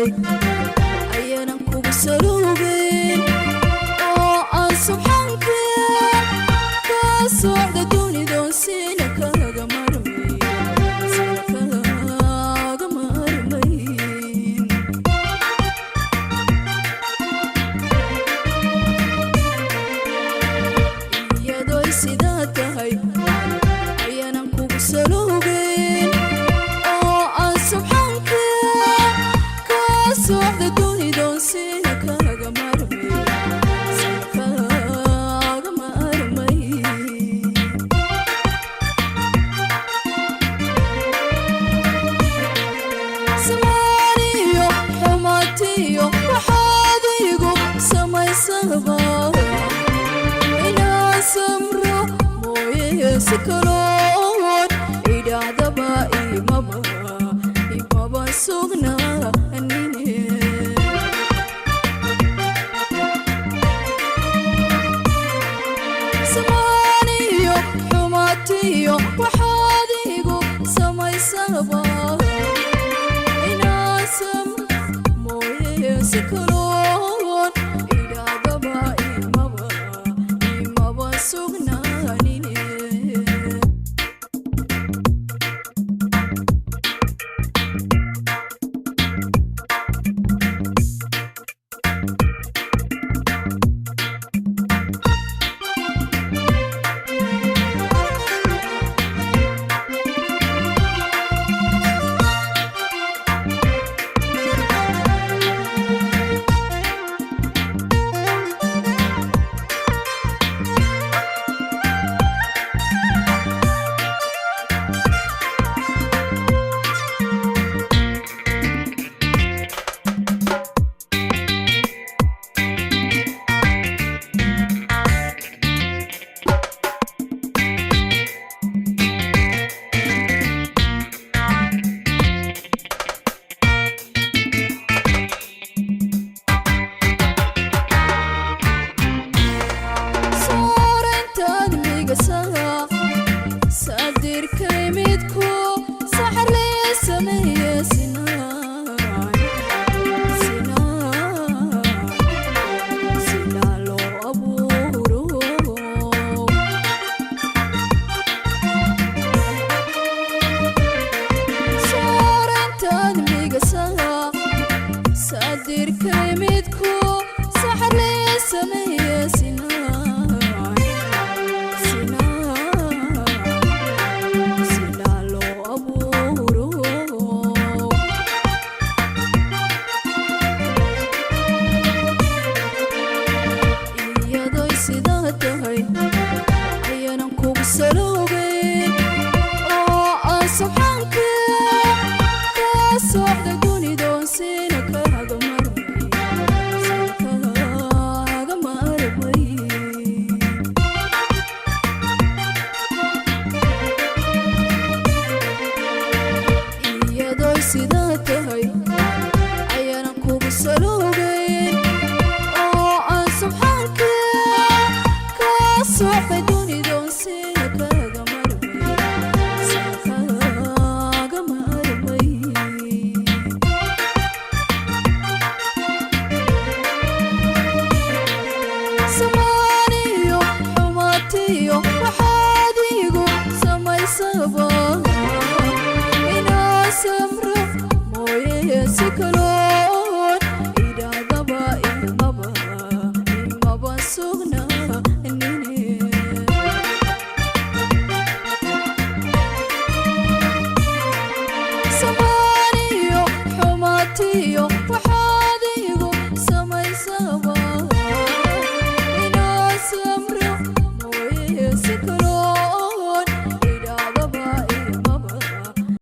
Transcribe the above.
tahay ayaanan kugu saloobin oo aan subxaanka ka socda dunidoon sina kaga marmay iyadoo sidaa tahay ayaanan kugu saloobin oo aan subxaanka ka socda dunidoon sina kaga marmay samaaniyo xumaatiyo waxaad igu samaysaba inaan samro mooye si kaloon idhaahdaba imaba sugnaanin samaaniyo xumaatiyo waxaad igu samaysaba inaan samro mooye si kaloon idhaahdaba imaba sugnaanin sadirkay midku saxar lee sameeye sinaa loo abuuro soorantaad migasaha sadirkay midku saxar lee sameeye ayaanan kugu saloobin oo aan subxaanka ka socda dunidoon sina kaga marmay iyadoo sidaa tahay ayaanan kugu saloobin oo aan subxaanka socda dunidoon sina kaga marmay samaaniyo xumaatiyo waxaad igu samaysaba inaan samro mooye si kaloon idhaahdaba imaba sugnaanin samaaniyo xumaatiyo